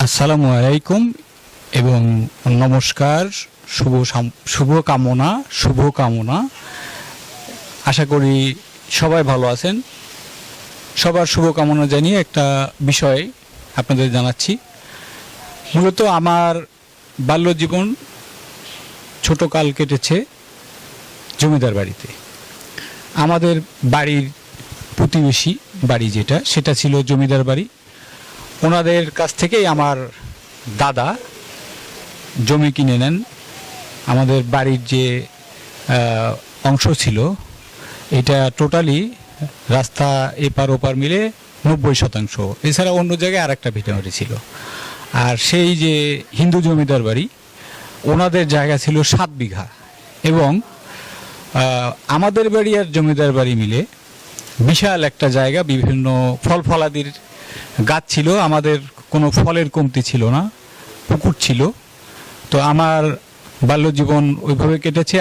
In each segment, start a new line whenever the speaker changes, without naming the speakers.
আসসালামু আলাইকুম এবং নমস্কার, শুভকামনা। আশা করি সবাই ভালো আছেন। সবার শুভকামনা জানিয়ে একটা বিষয় আপনাদের জানাচ্ছি। মূলত আমার বাল্যজীবন ছোটকাল কেটেছে জমিদার বাড়িতে। আমাদের বাড়ির প্রতিবেশী বাড়ি সেটা ছিল জমিদার বাড়ি। ওনাদের কাছ থেকেই আমার দাদা জমি কিনে নেন। আমাদের বাড়ির যে অংশ ছিল এটা টোটালি রাস্তা এপার ওপার মিলে 90%। এছাড়া অন্য জায়গায় আর একটা ভিটামারি ছিল। আর সেই যে হিন্দু জমিদার বাড়ি, ওনাদের জায়গা ছিল 7 বিঘা এবং আমাদের বাড়ি আর জমিদার বাড়ি মিলে বিশাল একটা জায়গা, বিভিন্ন ফলাদির গাছ ছিল। আমাদের কোনো ফলের কমতি ছিল না, পুকুর ছিল। তো আমার বাল্যজীবন ওইভাবে কেটেছে।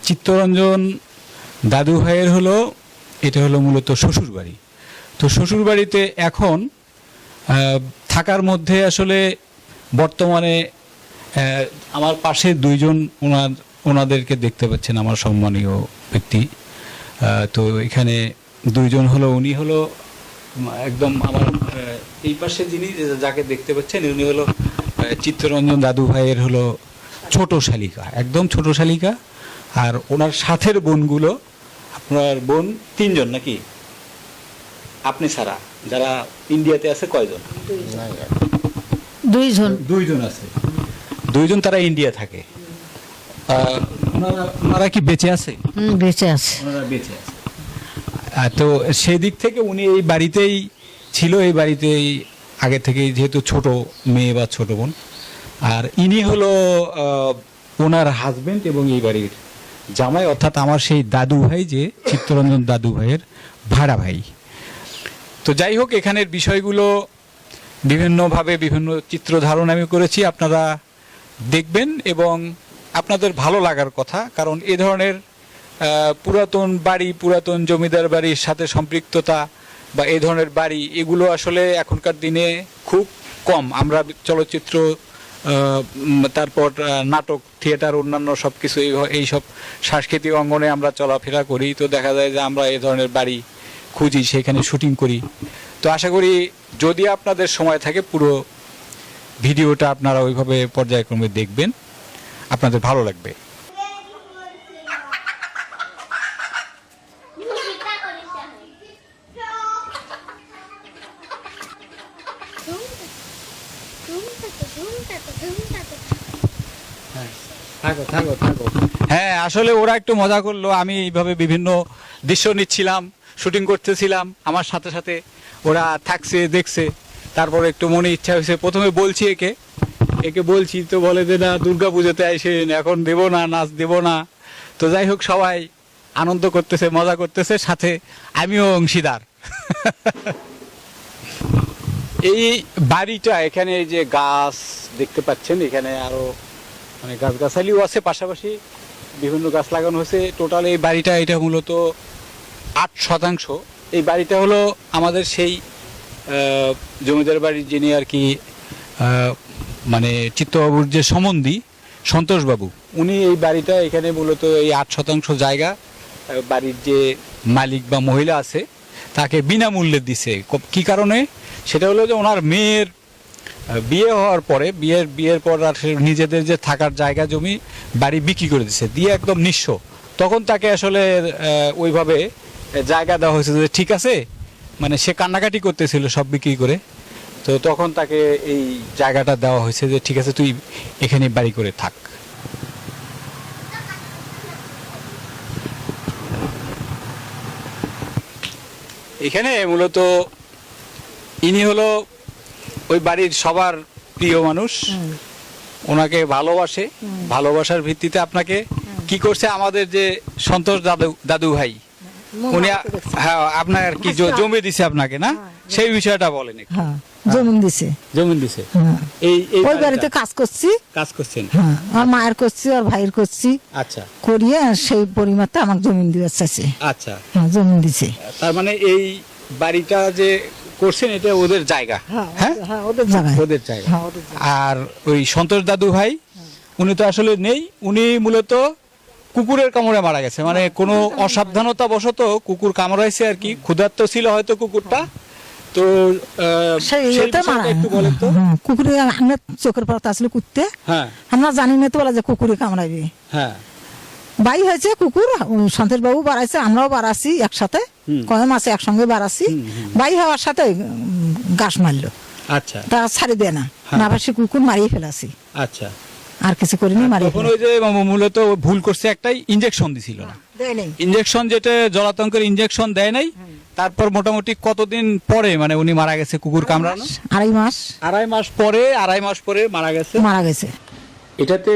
চিত্তরঞ্জন দাদু ভাইয়ের এটা হলো মূলত শ্বশুর বাড়ি। তো শ্বশুর বাড়িতে এখন থাকার মধ্যে আসলে বর্তমানে আমার পাশে দুইজন ওনাদেরকে দেখতে পাচ্ছেন, আমার সম্মানীয় ব্যক্তি। তো এখানে দুইজন উনি একদম আমার এই পাশে যিনি যাকে দেখতে পাচ্ছেন উনি চিত্তরঞ্জন দাদু ভাইয়ের ছোট শালিকা, একদম ছোট শালিকা। আর ওনার সাথের বোনগুলো, আপনার বোন 3 জন নাকি? আপনি ছাড়া যারা ইন্ডিয়াতে আছে কয়জন? 2 জন আছে। 2 জন তারা ইন্ডিয়া থাকে। ওনারা কি বেঁচে আছে?
বেঁচে আছে।
ওনারা বেঁচে আছে। তো সেই দিক থেকে উনি এই বাড়িতেই ছিল, এই বাড়িতেই আগে থেকেই, যেহেতু ছোট মেয়ে বা ছোট বোন। আর ইনি ওনার হাজবেন্ড এবং এই বাড়ির জামাই, অর্থাৎ আমার সেই দাদু ভাই, যে চিত্তরঞ্জন দাদু ভাইয়ের ভাড়া ভাই। তো যাই হোক, এখানের বিষয়গুলো বিভিন্নভাবে বিভিন্ন চিত্র ধারণ আমি করেছি, আপনারা দেখবেন এবং আপনাদের ভালো লাগার কথা। কারণ এ ধরনের পুরাতন বাড়ি, পুরাতন জমিদার বাড়ির সাথে সম্পৃক্ততা বা এই ধরনের বাড়ি, এগুলো আসলে এখনকার দিনে খুব কম। আমরা চলচ্চিত্র, তারপর নাটক, থিয়েটার, অন্যান্য সব কিছু এইসব সাংস্কৃতিক অঙ্গনে আমরা চলাফেরা করি। তো দেখা যায় যে আমরা এই ধরনের বাড়ি খুঁজি, সেখানে শুটিং করি। তো আশা করি যদি আপনাদের সময় থাকে পুরো ভিডিওটা আপনারা ওইভাবে পর্যায়ক্রমে দেখবেন, আপনাদের ভালো লাগবে। হ্যাঁ, আসলে ওরা একটু মজা করলো। আমি এইভাবে বিভিন্ন দৃশ্য নিচ্ছিলাম, শুটিং করতেছিলাম, আমার সাথে সাথে ওরা থাকছে, দেখছে। তারপর একটু মনে ইচ্ছা হয়েছে, প্রথমে বলছি একে বলছি, তো বলে যে না, দুর্গা পুজোতে আসেন, এখন দেব না, নাচ দেব না। তো যাই হোক, সবাই আনন্দ করতেছে, মজা করতেছে, সাথে আমিও অংশীদার। এই বাড়িটা, এখানে এই যে গাছ দেখতে পাচ্ছেন, এখানে আরো মানে গাছগাছালিও আছে, পাশাপাশি বিভিন্ন গাছ লাগানো হয়েছে। টোটাল এই বাড়িটা, এটা মূলত 8%। এই বাড়িটা আমাদের সেই জমিদার বাড়ির যিনি আর কি মানে চিত্তবাবুর যে সম্বন্ধী সন্তোষবাবু, উনি এই বাড়িটা, এখানে মূলত এই 8% জায়গা বাড়ির যে মালিক বা মহিলা আছে তাকে বিনামূল্যে দিছে। কি কারণে? সেটা যে ওনার মেয়ের বিয়ে হওয়ার পরে, বিয়ের পর আর নিজেদের যে থাকার জায়গা, জমি, বাড়ি বিক্রি করে দিছে, দিয়ে একদম নিঃস্ব। তখন তাকে আসলে ওইভাবে জায়গা দেওয়া হয়েছে যে ঠিক আছে, মানে সে কান্নাকাটি করতেছিল সব বিক্রি করে। তো তখন তাকে এই জায়গাটা দেওয়া হয়েছে যে ঠিক আছে, তুই এখানে বাড়ি করে থাক। এখানে মূলত ইনি ওই বাড়ির সবার প্রিয় মানুষ, ওনাকে ভালোবাসে। ভালোবাসার ভিত্তিতে আপনাকে কি করছে, আমাদের যে সন্তোষ দাদু ভাই, উনি, হ্যাঁ, আপনার কি জমি দিছে আপনাকে, না? সেই বিষয়টা বলেন একটু।
জমিন দিছে।
জমিন দিছে।
হ্যাঁ।
এই এই
ওই বাড়িতে কাজ করছি।
কাজ করছেন?
হ্যাঁ, আর মায়ের করছি আর ভাইয়ের করছি।
আচ্ছা
করিয়ে সেই পরিমাণটা আমাকে জমিন দিয়ে চাইছে।
আচ্ছা,
হ্যাঁ, জমিন দিছে।
তার মানে এই বাড়িটা যে করছেন এটা ওদের জায়গা? হ্যাঁ,
হ্যাঁ, ওদের জায়গায়।
ওদের জায়গা।
হ্যাঁ, ওদের জায়গায়।
আর ওই সন্তোষ দাদু ভাই উনি তো আসলে নেই, উনি মূলত কুকুরের কামড়ে মারা গেছে, মানে কোনো অসাবধানতা বশত কুকুর কামড়াইছে আর কি, ক্ষুধার্ত ছিল হয়তো কুকুরটা। তো
সেই
সেই
এটা
বিষয়টা
মারা।
একটু বলেন তো।
হ্যাঁ, কুকুরে আমরা চোখের পাতা আসলে কুত্তে
হ্যাঁ
আমরা জানি না তো বলা যে কুকুরে কামড়াইবে।
হ্যাঁ
বাই হয়েছে কুকুর, সন্তোষ বাবু বাড়াইছে, আমরাও বাড়াচ্ছি একসাথে, কয় মাসে একসঙ্গে বাড়াচ্ছি। বাই হওয়ার সাথে গাছ মারলো,
আচ্ছা
তা ছাড়ি দেয় না,
হ্যাঁ।
না পারছি কুকুর মারিয়ে ফেলাছি,
আচ্ছা।
আর কিছু করিনি, মারিয়ে
তখন ওই যে মূলত ভুল করছে, একটাই ইনজেকশন দিছিল না,
দেয় নেই।
ইনজেকশন যেটা জলাতঙ্কের ইনজেকশন দেয় নাই। তারপর মোটামুটি কতদিন পরে মানে উনি মারা গেছে কুকুর কামড়ানো?
2.5 মাস।
2.5 মাস পরে মারা গেছে।
মারা গেছে।
এটাতে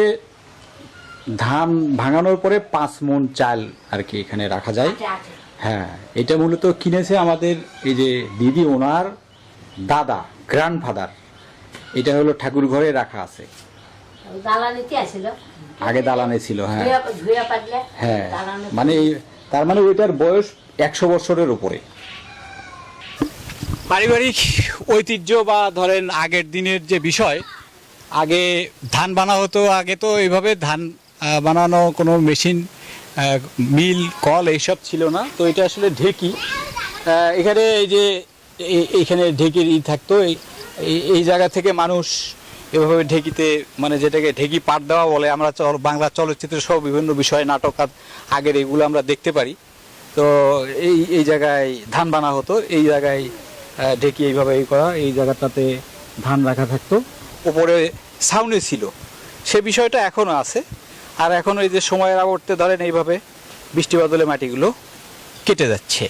ধান ভাঙানোর পরে 5 মণ চাল আর কি এখানে রাখা যায়। হ্যাঁ, এটা মূলত কিনেছে আমাদের এই যে দিদি, ওনার দাদা, গ্র্যান্ডফাদার। এটা হলো ঠাকুর ঘরে রাখা আছে, আগে দালানে ছিল। হ্যাঁ হ্যাঁ, মানে তার মানে ওইটার বয়স 100 বছরের উপরে। পারিবারিক ঐতিহ্য বা ধরেন আগের দিনের যে বিষয়, আগে ধান বানা হতো, আগে তো এইভাবে ধান বানানো কোনো মেশিন, মিল, কল এইসব ছিল না। তো এটা আসলে ঢেকি, এখানে এই যে এইখানে ঢেকির থাকতো, এই জায়গা থেকে মানুষ এভাবে ঢেকিতে, মানে যেটাকে ঢেকি পাট দেওয়া বলে, আমরা বাংলা চলচ্চিত্র সহ বিভিন্ন বিষয়, নাটক আগের এগুলো আমরা দেখতে পারি। তো এই জায়গায় ধান বানা হতো, এই জায়গায় ঢেকি এইভাবে করা, এই জায়গাটাতে ধান রাখা থাকতো, উপরে ছাউনি ছিল, সে বিষয়টা এখনো আছে। আর এখন এই যে সময়ের আবর্তে ধরেন এইভাবে বৃষ্টি বাদলে মাটিগুলো কেটে যাচ্ছে।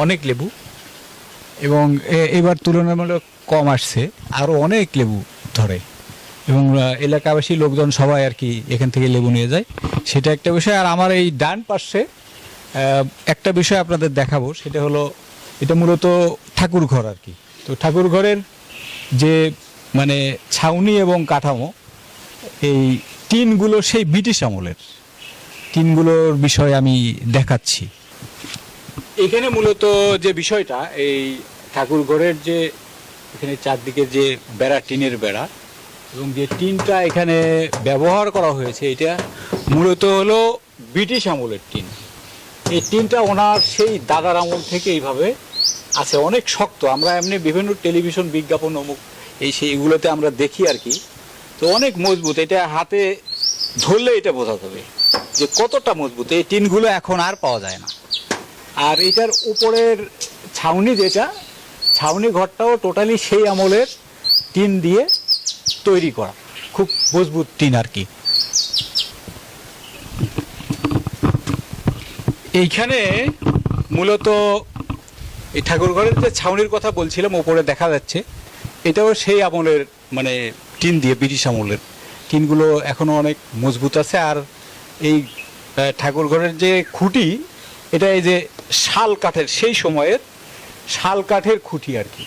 অনেক লেবু, এবং এবার তুলনামূলক কম আসছে, আরও অনেক লেবু ধরে, এবং এলাকাবাসী লোকজন সবাই আর কি এখান থেকে লেবু নিয়ে যায়, সেটা একটা বিষয়। আর আমার এই ডান পাশে একটা বিষয় আপনাদের দেখাবো, সেটা হলো এটা মূলত ঠাকুর ঘর আর কি। তো ঠাকুর ঘরের যে মানে ছাউনি এবং কাঠামো, এই টিনগুলো সেই ব্রিটিশ আমলের টিনগুলোর বিষয় আমি দেখাচ্ছি। এখানে মূলত যে বিষয়টা, এই ঠাকুর ঘরের যে এখানে চারদিকে যে বেড়া, টিনের বেড়া, এবং যে টিনটা এখানে ব্যবহার করা হয়েছে, এটা মূলত হলো ব্রিটিশ আমলের টিন। এই টিনটা ওনার সেই দাদার আমল থেকে এইভাবে আছে, অনেক শক্ত। আমরা এমনি বিভিন্ন টেলিভিশন বিজ্ঞাপন অমুক এই সেইগুলোতে আমরা দেখি আর কি, তো অনেক মজবুত। এটা হাতে ধরলে এটা বোঝা যাবে যে কতটা মজবুত। এই টিনগুলো এখন আর পাওয়া যায় না। আর এটার উপরের ছাউনি, যেটা ছাউনি ঘরটাও টোটালি সেই আমলের টিন দিয়ে তৈরি করা, খুব মজবুত টিন আর কি। এইখানে মূলত এই ঠাকুর ঘরের যে ছাউনির কথা বলছিলাম, উপরে দেখা যাচ্ছে, এটাও সেই আমলের মানে টিন দিয়ে, ব্রিটিশ আমলের টিনগুলো এখনো অনেক মজবুত আছে। আর এই ঠাকুর ঘরের যে খুঁটি, এটা এই যে শাল কাঠের, সেই সময়ের শাল কাঠের খুঁটি আর কি।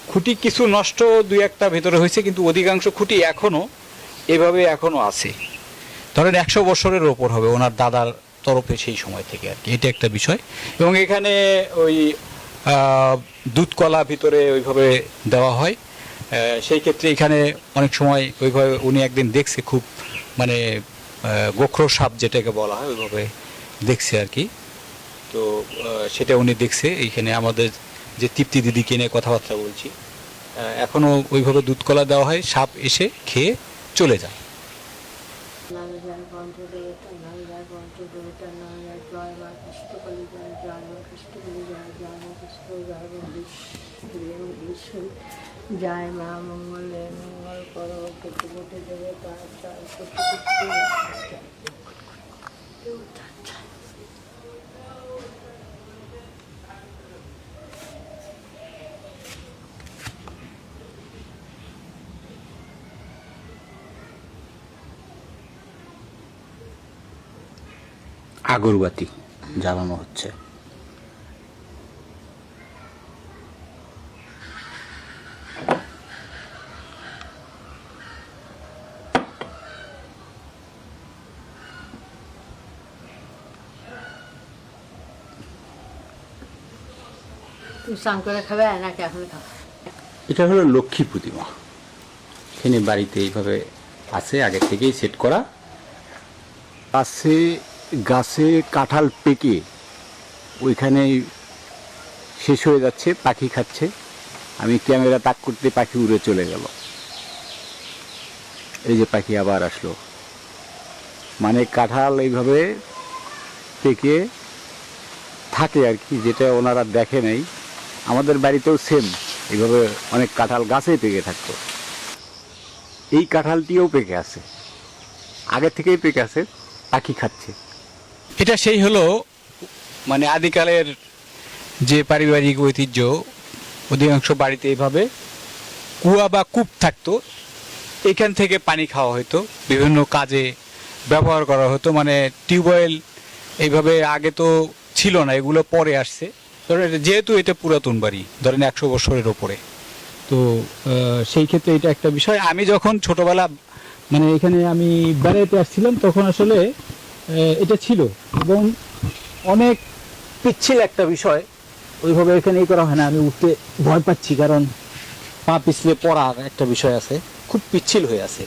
খুঁটি কিছু নষ্ট দুই একটা ভেতরে হয়েছে, কিন্তু অধিকাংশ খুঁটি এখনো এভাবে এখনো আছে। ধরেন 100 বছরের ওপর হবে ওনার দাদার তরফে সেই সময় থেকে আর কি, এটা একটা বিষয়। এবং এখানে ওই দুধ কলা ভিতরে ওইভাবে দেওয়া হয়, সেই ক্ষেত্রে এখানে অনেক সময় ওইভাবে উনি একদিন দেখছে, খুব মানে গোখরো সাপ যেটাকে বলা হয়, ওইভাবে দেখছে আর কি। তো সেটা উনি দেখছে এইখানে। আমাদের যে তৃপ্তি দিদিকে নিয়ে কথাবার্তা বলছি, এখনও ওইভাবে দুধ কলা দেওয়া হয়, সাপ এসে খেয়ে চলে যায়।
জয় মা মঙ্গলে মঙ্গল করো, কোটি কোটি দেবতা
আগরবাতি জ্বালানো হচ্ছে।
তুমি স্নান করে খাবে নাকি এখন খাবে?
এটা হলো লক্ষ্মী প্রতিমা। এখানে বাড়িতে এইভাবে আছে, আগে থেকেই সেট করা। গাছে কাঁঠাল পেকে ওইখানে শেষ হয়ে যাচ্ছে, পাখি খাচ্ছে। আমি ক্যামেরা তাক করতে পাখি উড়ে চলে গেল। এই যে পাখি আবার আসলো। মানে কাঁঠাল এইভাবে পেকে থাকে আর কি, যেটা ওনারা দেখে নেই। আমাদের বাড়িতেও সেম এইভাবে অনেক কাঁঠাল গাছেই পেকে থাকতো। এই কাঁঠালটিও পেকে আছে, আগে থেকেই পেকে আছে, পাখি খাচ্ছে।
এটা সেই হলো মানে আদিকালের যে পারিবারিক ঐতিহ্য। অধিকাংশ বাড়িতে এইভাবে কুয়া বা কূপ থাকতো, এখান থেকে পানি খাওয়া হতো, বিভিন্ন কাজে ব্যবহার করা হতো। মানে টিউবওয়েল এইভাবে আগে তো ছিল না, এগুলো পরে আসছে। ধরেন যেহেতু এটা পুরাতন বাড়ি, ধরেন 100 বছরের ওপরে, তো সেই ক্ষেত্রে এটা একটা বিষয়। আমি যখন ছোটবেলা মানে এখানে আমি বেড়াতে আসছিলাম, তখন আসলে এটা ছিল এবং অনেক পিচ্ছিল একটা বিষয়। ওইভাবে এখানে করা হয় না। আমি উঠতে ভয় পাচ্ছি, কারণ পা পিছলে পড়ার একটা বিষয় আছে, খুব পিচ্ছিল হয়ে আছে।